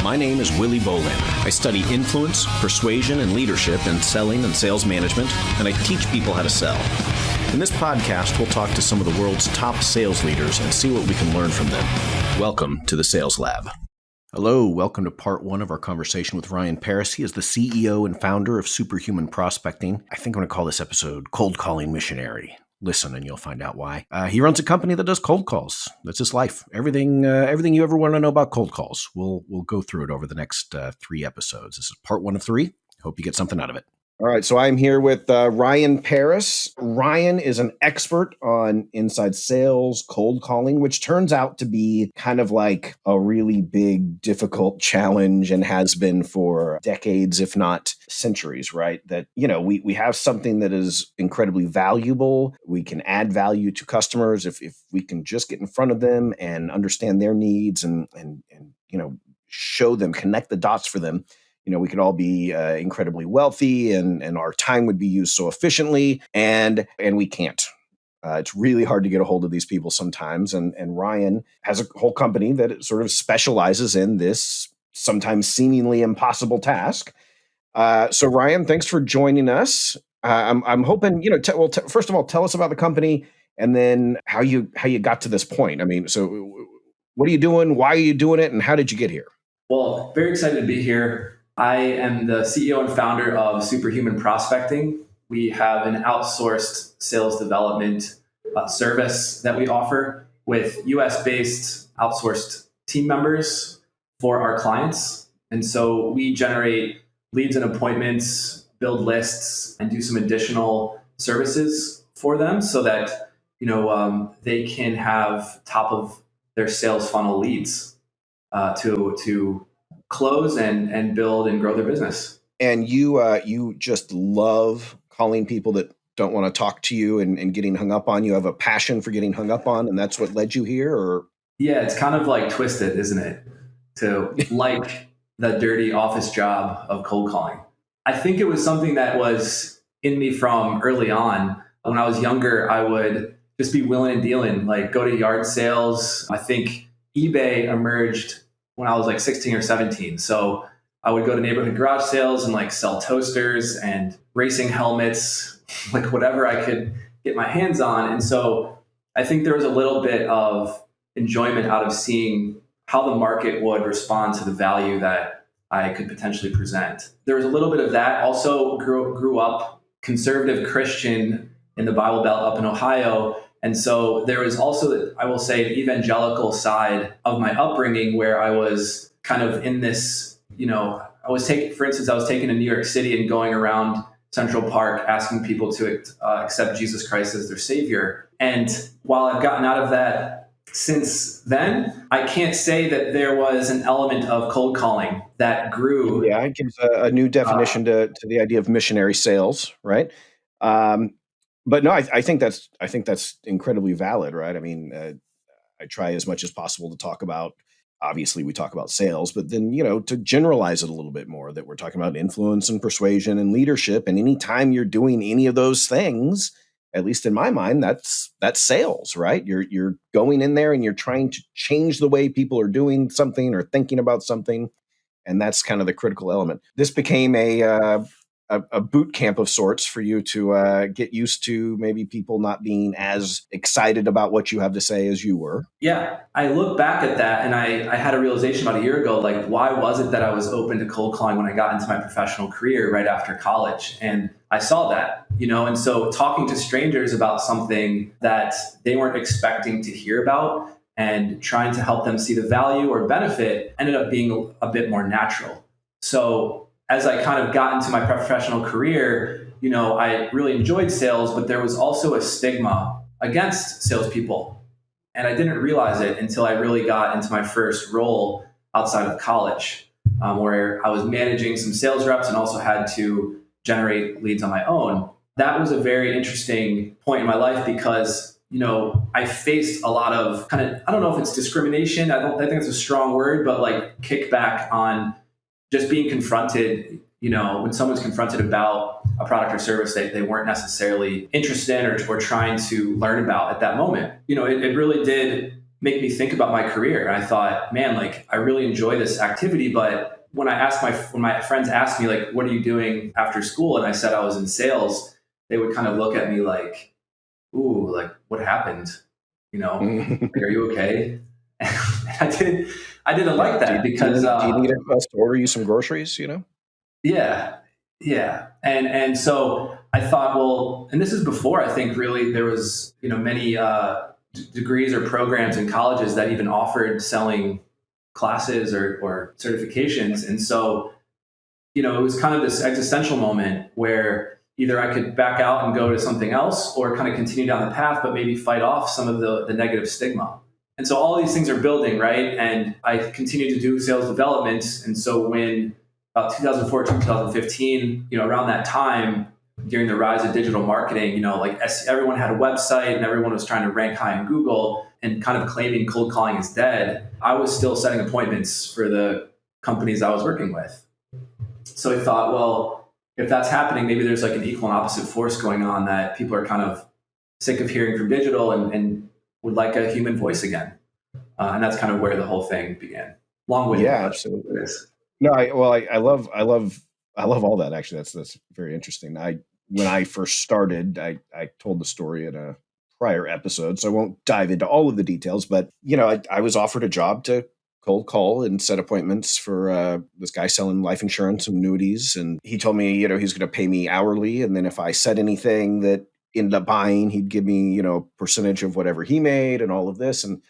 My name is Willy Bolander. I study influence, persuasion, and leadership in selling and sales management, and I teach people how to sell. In this podcast, we'll talk to some of the world's top sales leaders and see what we can learn from them. Welcome to the Sales Lab. Hello, welcome to part one of our conversation with Ryan Pereus. He is the CEO and founder of Superhuman Prospecting. I think I'm going to call this episode Cold Calling Missionary. Listen and you'll find out why. He runs a company that does cold calls. That's his life. Everything you ever want to know about cold calls. We'll go through it over the next 3 episodes. This is part 1 of 3. Hope you get something out of it. All right, so I'm here with Ryan Pereus. Ryan is an expert on inside sales, cold calling, which turns out to be kind of like a really big, difficult challenge and has been for decades, if not centuries, right? That, we have something that is incredibly valuable. We can add value to customers if we can just get in front of them and understand their needs and show them, connect the dots for them. We could all be incredibly wealthy and our time would be used so efficiently and we can't. It's really hard to get a hold of these people sometimes. And Ryan has a whole company that sort of specializes in this sometimes seemingly impossible task. So Ryan, thanks for joining us. I'm hoping, first of all, tell us about the company and then how you got to this point. I mean, so what are you doing? Why are you doing it? And how did you get here? Well, very excited to be here. I am the CEO and founder of Superhuman Prospecting. We have an outsourced sales development service that we offer with US-based outsourced team members for our clients. And so we generate leads and appointments, build lists, and do some additional services for them so that they can have top of their sales funnel leads to close and build and grow their business. And you just love calling people that don't want to talk to you and getting hung up on. You have a passion for getting hung up on, and that's what led you here? Or yeah, it's kind of like twisted, isn't it? To like the dirty office job of cold calling. I think it was something that was in me from early on. When I was younger, I would just be willing and dealing, like go to yard sales. I think eBay emerged when I was like 16 or 17. So I would go to neighborhood garage sales and like sell toasters and racing helmets, like whatever I could get my hands on. And so I think there was a little bit of enjoyment out of seeing how the market would respond to the value that I could potentially present. There was a little bit of that. Also grew up conservative Christian in the Bible Belt up in Ohio. And so there was also, I will say, an evangelical side of my upbringing where I was kind of in this, I was taken to New York City and going around Central Park asking people to accept Jesus Christ as their savior. And while I've gotten out of that since then, I can't say that there was an element of cold calling that grew. Yeah, it gives a new definition to the idea of missionary sales, right? But no, I think that's incredibly valid, right? I mean, I try as much as possible to talk about, obviously we talk about sales, but then, to generalize it a little bit more, that we're talking about influence and persuasion and leadership. And anytime you're doing any of those things, at least in my mind, that's sales, right? You're going in there and you're trying to change the way people are doing something or thinking about something. And that's kind of the critical element. This became a boot camp of sorts for you to get used to maybe people not being as excited about what you have to say as you were. Yeah, I look back at that and I had a realization about a year ago, like, why was it that I was open to cold calling when I got into my professional career right after college? And I saw that, and so talking to strangers about something that they weren't expecting to hear about and trying to help them see the value or benefit ended up being a bit more natural. So as I kind of got into my professional career, I really enjoyed sales, but there was also a stigma against salespeople. And I didn't realize it until I really got into my first role outside of college, where I was managing some sales reps and also had to generate leads on my own. That was a very interesting point in my life because, I faced a lot of kind of, I don't know if it's discrimination. I think it's a strong word, but like kickback on just being confronted, when someone's confronted about a product or service they weren't necessarily interested in or trying to learn about at that moment. It really did make me think about my career. And I thought, man, like I really enjoy this activity, but when my friends asked me like, what are you doing after school? And I said I was in sales, they would kind of look at me like, ooh, like what happened? Like, are you okay? I didn't like that because do you need us to order you some groceries? yeah, yeah, and so I thought, well, and this is before I think really there was many degrees or programs in colleges that even offered selling classes or certifications, and so it was kind of this existential moment where either I could back out and go to something else or kind of continue down the path, but maybe fight off some of the negative stigma. And so all these things are building, right? And I continued to do sales development. And so when about 2014, 2015, around that time, during the rise of digital marketing, like everyone had a website and everyone was trying to rank high in Google and kind of claiming cold calling is dead. I was still setting appointments for the companies I was working with. So I thought, well, if that's happening, maybe there's like an equal and opposite force going on that people are kind of sick of hearing from digital and would like a human voice again. And that's kind of where the whole thing began. Long-winded. Yeah, absolutely. No, I love all that. Actually, that's very interesting. When I first started, I told the story in a prior episode, so I won't dive into all of the details. But I was offered a job to cold call and set appointments for this guy selling life insurance and annuities, and he told me he's going to pay me hourly, and then if I said anything that ended up buying, he'd give me a percentage of whatever he made and all of this, and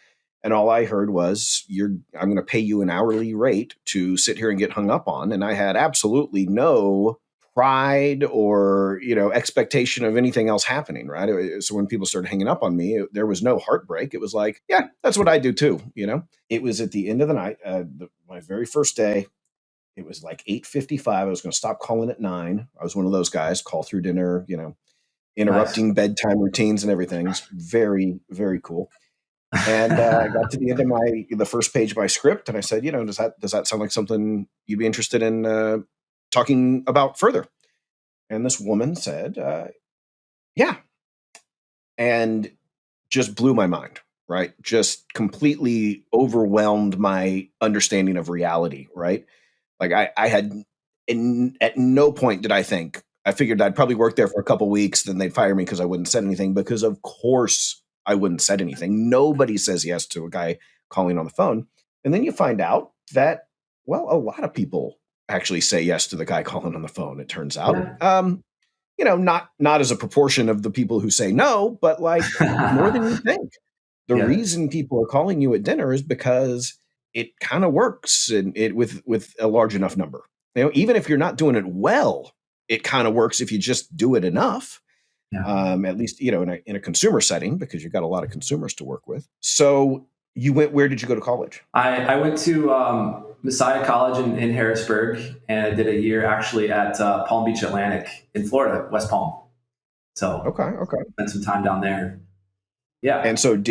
all I heard was I'm going to pay you an hourly rate to sit here and get hung up on, and I had absolutely no pride or expectation of anything else happening, right? So when people started hanging up on me, there was no heartbreak. It was like, yeah, that's what I do too. It was at the end of the night, my very first day. It was like 8:55. I was going to stop calling at 9. I was one of those guys, call through dinner, interrupting bedtime routines and everything. It's very, very cool. And I got to the end of the first page of my script, and I said, does that sound like something you'd be interested in talking about further? And this woman said, yeah, and just blew my mind, right? Just completely overwhelmed my understanding of reality, right? Like I had, at no point did I think, I figured I'd probably work there for a couple weeks, then they'd fire me because I wouldn't say anything, because of course I wouldn't say anything. Nobody says yes to a guy calling on the phone. And then you find out that, well, a lot of people actually say yes to the guy calling on the phone, it turns out. Yeah. Not as a proportion of the people who say no, but like more than you think. The Yeah. reason people are calling you at dinner is because it kind of works, and it with a large enough number. Even if you're not doing it well, it kind of works if you just do it enough. Yeah. At least in a consumer setting, because you've got a lot of consumers to work with. So where did you go to college? I went to Messiah College in Harrisburg, and I did a year actually at Palm Beach Atlantic in Florida, West Palm. So Okay. spent some time down there. Yeah. And so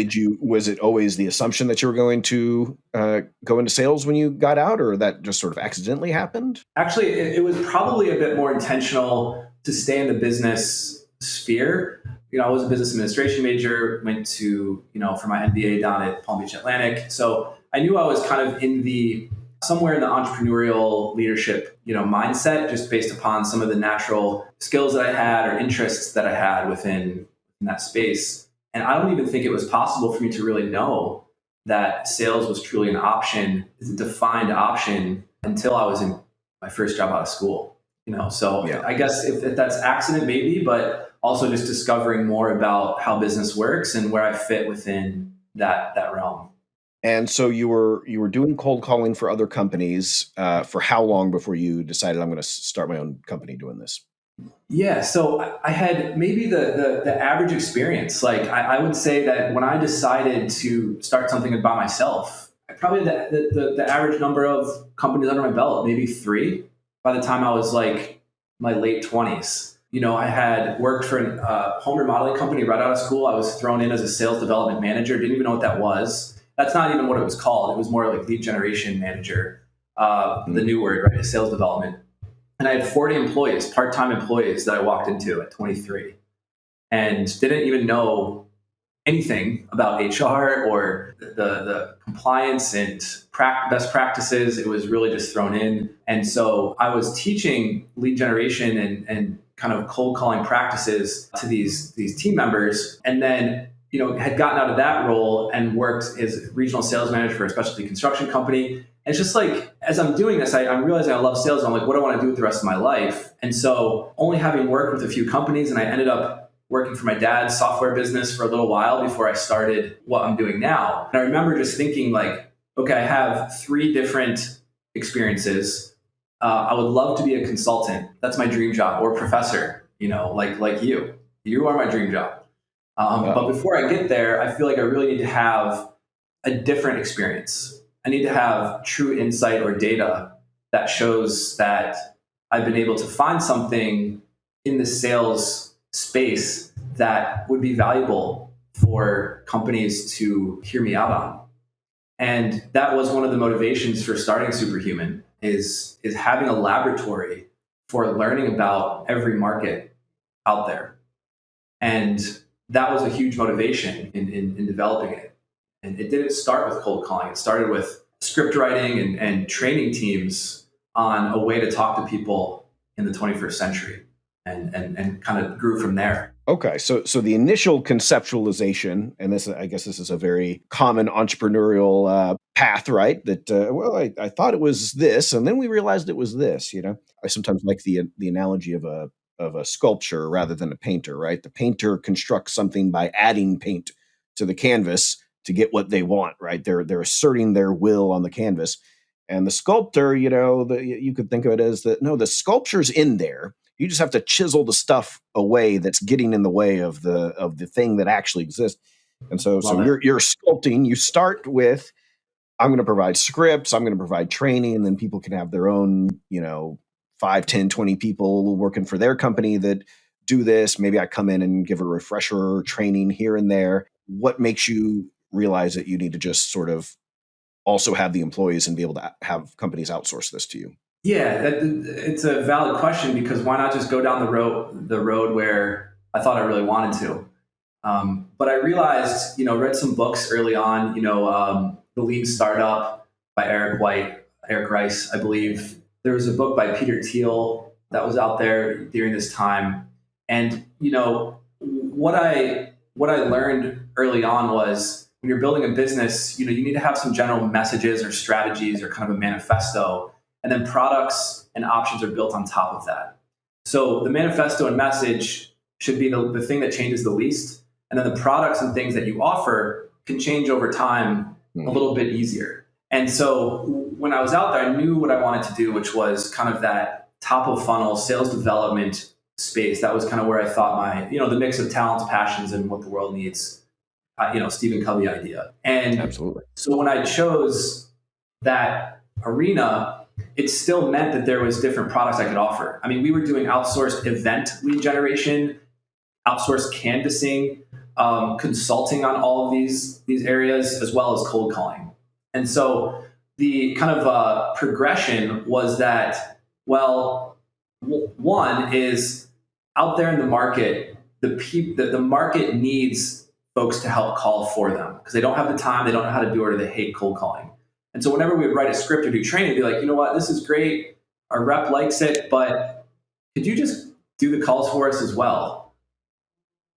was it always the assumption that you were going to go into sales when you got out, or that just sort of accidentally happened? Actually, it was probably a bit more intentional to stay in the business sphere. I was a business administration major, went to, for my MBA down at Palm Beach Atlantic. So I knew I was kind of somewhere in the entrepreneurial leadership, mindset, just based upon some of the natural skills that I had or interests that I had within that space. And I don't even think it was possible for me to really know that sales was truly an option, a defined option, until I was in my first job out of school. So Yeah. I guess if that's accident, maybe, but also just discovering more about how business works and where I fit within that realm. And so you were doing cold calling for other companies for how long before you decided, I'm going to start my own company doing this? Yeah, so I had maybe the average experience. Like I would say that when I decided to start something by myself, I probably had the average number of companies under my belt, maybe 3, by the time I was like my late 20s. I had worked for a home remodeling company right out of school. I was thrown in as a sales development manager. Didn't even know what that was. That's not even what it was called. It was more like lead generation manager, the new word, right? Sales development. And I had 40 employees, part-time employees that I walked into at 23, and didn't even know anything about HR or the compliance and best practices. It was really just thrown in. And so I was teaching lead generation and kind of cold calling practices to these team members. And then, had gotten out of that role and worked as regional sales manager for a specialty construction company. And it's just like, as I'm doing this, I'm realizing I love sales. And I'm like, what do I want to do with the rest of my life? And so only having worked with a few companies, and I ended up working for my dad's software business for a little while before I started what I'm doing now. And I remember just thinking like, okay, I have 3 different experiences. I would love to be a consultant. That's my dream job, or professor, like you. You are my dream job. But before I get there, I feel like I really need to have a different experience. I need to have true insight or data that shows that I've been able to find something in the sales space that would be valuable for companies to hear me out on. And that was one of the motivations for starting Superhuman is having a laboratory for learning about every market out there. And that was a huge motivation in developing it. And it didn't start with cold calling. It started with script writing and training teams on a way to talk to people in the 21st century, and kind of grew from there. Okay, so the initial conceptualization, and I guess this is a very common entrepreneurial path, right? That I thought it was this, and then we realized it was this. I sometimes like the analogy of a sculpture rather than a painter, right? The painter constructs something by adding paint to the canvas to get what they want, right? They're asserting their will on the canvas, and the sculptor, you could think of it as the sculpture's in there. You just have to chisel the stuff away that's getting in the way of the thing that actually exists. And so you're sculpting. You start with, I'm going to provide scripts, I'm going to provide training, and then people can have their own, 5, 10, 20 people working for their company that do this. Maybe I come in and give a refresher training here and there. What makes you realize that you need to just sort of also have the employees and be able to have companies outsource this to you? Yeah, it's a valid question, because why not just go down the road where I thought I really wanted to? But I realized, read some books early on, The Lean Startup by Eric Rice, I believe. There was a book by Peter Thiel that was out there during this time. And, what I learned early on was when you're building a business, you need to have some general messages or strategies or kind of a manifesto. And then products and options are built on top of that. So the manifesto and message should be the thing that changes the least. And then the products and things that you offer can change over time a little bit easier. And so when I was out there, I knew what I wanted to do, which was kind of that top of funnel sales development space. That was kind of where I thought my, the mix of talents, passions, and what the world needs, Stephen Covey idea. And absolutely. So when I chose that arena, it still meant that there was different products I could offer. I mean, we were doing outsourced event lead generation, outsourced canvassing, consulting on all of these areas, as well as cold calling. And so the kind of progression was that, well, one is out there in the market, the market needs folks to help call for them because they don't have the time, they don't know how to do it, or they hate cold calling. And so whenever we would write a script or do training, it'd be like, you know what, this is great. Our rep likes it, but could you just do the calls for us as well?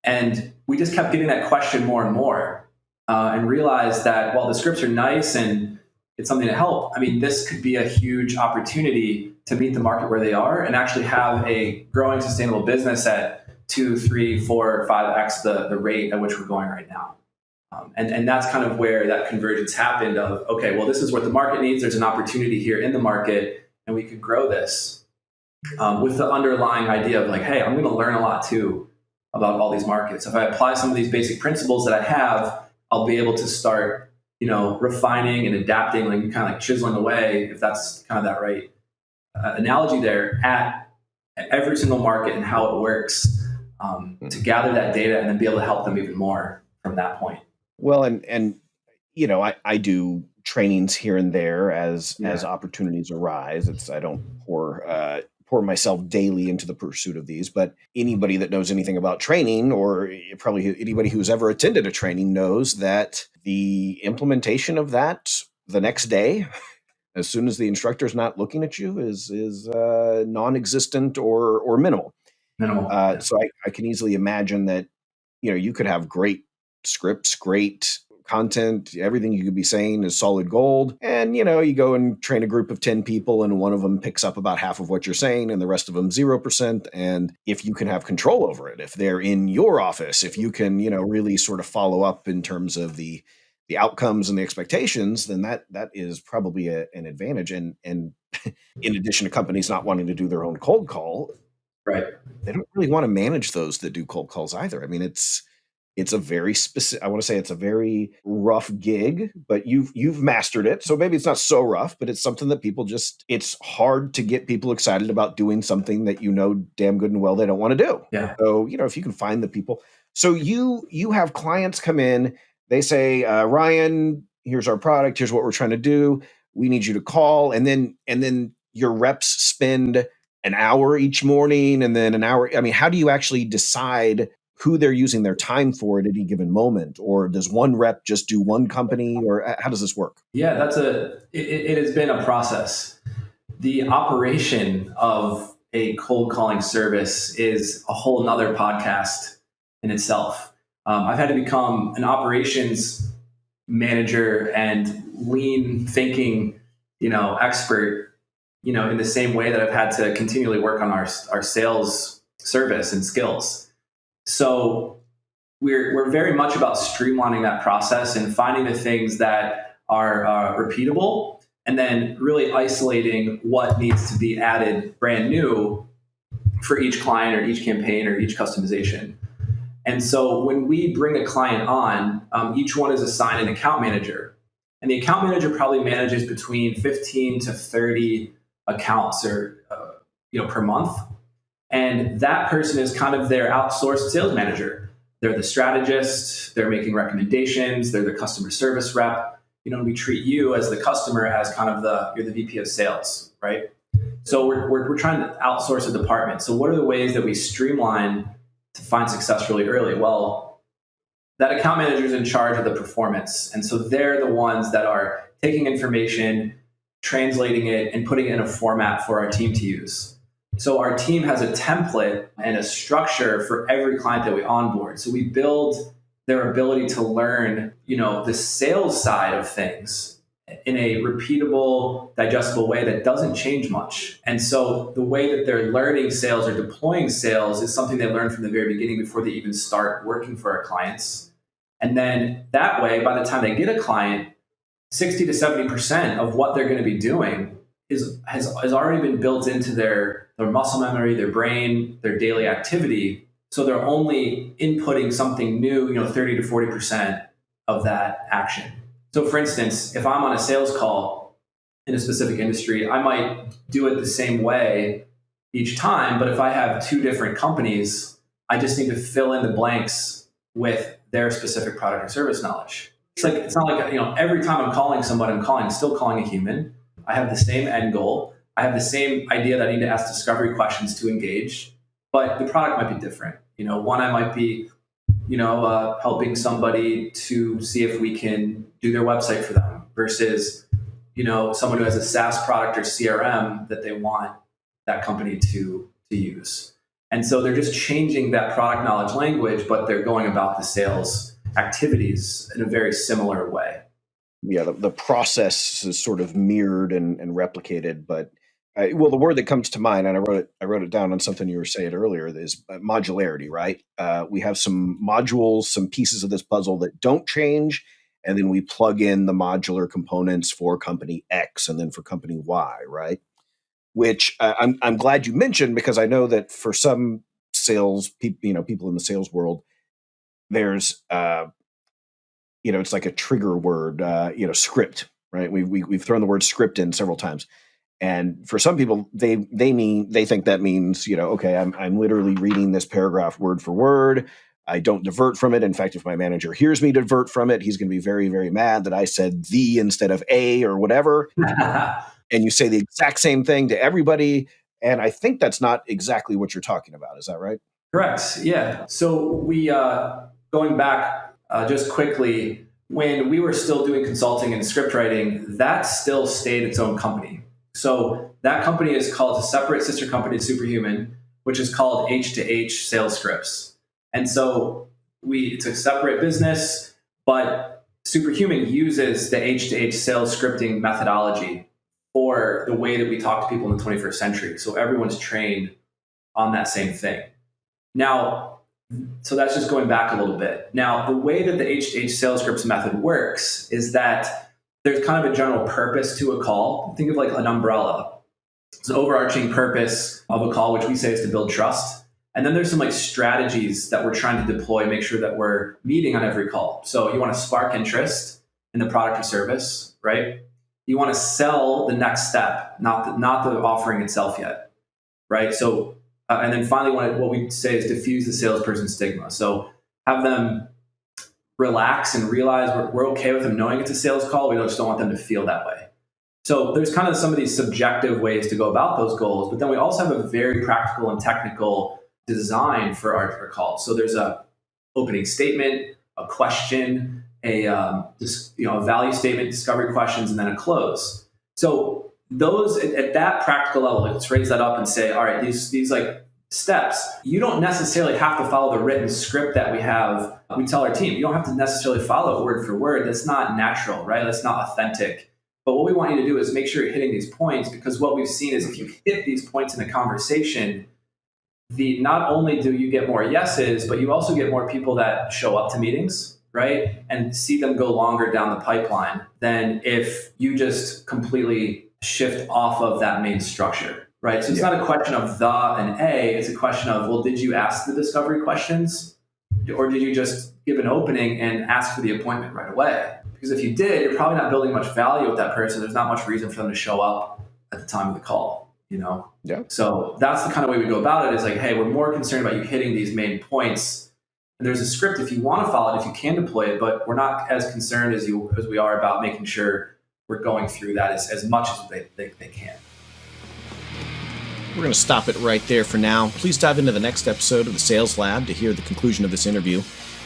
And we just kept getting that question more and more, and realized that while the scripts are nice and it's something to help, I mean, this could be a huge opportunity to meet the market where they are and actually have a growing sustainable business at 2, 3, 4, 5x the rate at which we're going right now. And that's kind of where that convergence happened of, okay, well, this is what the market needs. There's an opportunity here in the market, and we could grow this with the underlying idea of like, hey, I'm going to learn a lot too about all these markets. If I apply some of these basic principles that I have, I'll be able to start, refining and adapting, like kind of like chiseling away, if that's kind of that right analogy there, at every single market and how it works, to gather that data and then be able to help them even more from that point. Well, and I do trainings here and there as opportunities arise. I don't pour pour myself daily into the pursuit of these, but anybody that knows anything about training, or probably anybody who's ever attended a training, knows that the implementation of that the next day, as soon as the instructor's not looking at you, is non-existent or minimal. Minimal. So I can easily imagine that, you could have great scripts, great content, everything you could be saying is solid gold. And, you go and train a group of 10 people and one of them picks up about half of what you're saying and the rest of them 0%. And if you can have control over it, if they're in your office, if you can, really sort of follow up in terms of the outcomes and the expectations, then that is probably an advantage. And in addition to companies not wanting to do their own cold call, Right. they don't really want to manage those that do cold calls either. I mean, it's a very specific, I want to say it's a very rough gig, but you've mastered it. So maybe it's not so rough, but it's something that people it's hard to get people excited about doing something that damn good and well they don't want to do. Yeah. So, if you can find the people. So you have clients come in, they say, Ryan, here's our product, here's what we're trying to do. We need you to call. And then your reps spend an hour each morning and then an hour. I mean, how do you actually decide who they're using their time for at any given moment? Or does one rep just do one company, or how does this work? Yeah, it has been a process. The operation of a cold calling service is a whole nother podcast in itself. I've had to become an operations manager and lean thinking, expert, in the same way that I've had to continually work on our sales service and skills. So we're very much about streamlining that process and finding the things that are repeatable, and then really isolating what needs to be added brand new for each client or each campaign or each customization. And so when we bring a client on, each one is assigned an account manager. And the account manager probably manages between 15 to 30 accounts per month. And that person is kind of their outsourced sales manager. They're the strategist, they're making recommendations, they're the customer service rep. We treat you as the customer as kind of you're the VP of sales, right? So we're trying to outsource a department. So what are the ways that we streamline to find success really early? Well, that account manager is in charge of the performance. And so they're the ones that are taking information, translating it, and putting it in a format for our team to use. So our team has a template and a structure for every client that we onboard. So we build their ability to learn, the sales side of things in a repeatable, digestible way that doesn't change much. And so the way that they're learning sales or deploying sales is something they learn from the very beginning before they even start working for our clients. And then that way, by the time they get a client, 60 to 70% of what they're going to be doing has already been built into their muscle memory, their brain, their daily activity. So they're only inputting something new, 30 to 40% of that action. So for instance, if I'm on a sales call in a specific industry, I might do it the same way each time. But if I have two different companies, I just need to fill in the blanks with their specific product or service knowledge. It's not like, every time I'm calling somebody, still calling a human. I have the same end goal. I have the same idea that I need to ask discovery questions to engage, but the product might be different. One, I might be, helping somebody to see if we can do their website for them versus, someone who has a SaaS product or CRM that they want that company to use. And so they're just changing that product knowledge language, but they're going about the sales activities in a very similar way. Yeah, the process is sort of mirrored and replicated, but the word that comes to mind, and I wrote it down on something you were saying earlier, is modularity, right? We have some modules, some pieces of this puzzle that don't change, and then we plug in the modular components for company X and then for company Y, right? Which I'm glad you mentioned, because I know that for some sales people, people in the sales world, there's it's like a trigger word, script, right? We've thrown the word script in several times. And for some people, they think that means, okay, I'm literally reading this paragraph word for word. I don't divert from it. In fact, if my manager hears me divert from it, he's going to be very, very mad that I said the instead of a or whatever. And you say the exact same thing to everybody. And I think that's not exactly what you're talking about. Is that right? Correct. Yeah. So we, going back just quickly, when we were still doing consulting and script writing, that still stayed its own company. So that company is called a separate sister company to Superhuman, which is called H2H Sales Scripts. And so it's a separate business, but Superhuman uses the H2H sales scripting methodology for the way that we talk to people in the 21st century. So everyone's trained on that same thing. Now, so that's just going back a little bit. Now, the way that the H2H sales scripts method works is that there's kind of a general purpose to a call. Think of like an umbrella. It's an overarching purpose of a call, which we say is to build trust. And then there's some like strategies that we're trying to deploy, make sure that we're meeting on every call. So you want to spark interest in the product or service, right? You want to sell the next step, not the offering itself yet, right? So, and then finally, what we say is diffuse the salesperson's stigma. So have them relax and realize we're okay with them knowing it's a sales call. We just don't want them to feel that way. So there's kind of some of these subjective ways to go about those goals, but then we also have a very practical and technical design for our calls. So there's a opening statement, a question, a value statement, discovery questions, and then a close. So those at that practical level, let's raise that up and say, all right, these like steps, you don't necessarily have to follow the written script that we have. We tell our team, you don't have to necessarily follow it word for word. That's not natural, right? That's not authentic. But what we want you to do is make sure you're hitting these points, because what we've seen is if you hit these points in a conversation, not only do you get more yeses, but you also get more people that show up to meetings, right? And see them go longer down the pipeline than if you just completely shift off of that main structure, right? So it's not a question of the and a, it's a question of, well, did you ask the discovery questions? Or did you just give an opening and ask for the appointment right away? Because if you did, you're probably not building much value with that person. There's not much reason for them to show up at the time of the call, Yeah. So that's the kind of way we go about it, is like, hey, we're more concerned about you hitting these main points. And there's a script if you want to follow it, if you can deploy it, but we're not as concerned as we are about making sure we're going through that as much as they can. We're going to stop it right there for now. Please dive into the next episode of the Sales Lab to hear the conclusion of this interview.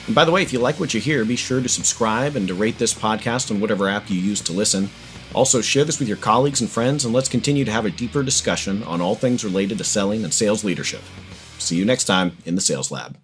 And by the way, if you like what you hear, be sure to subscribe and to rate this podcast on whatever app you use to listen. Also, share this with your colleagues and friends, and let's continue to have a deeper discussion on all things related to selling and sales leadership. See you next time in the Sales Lab.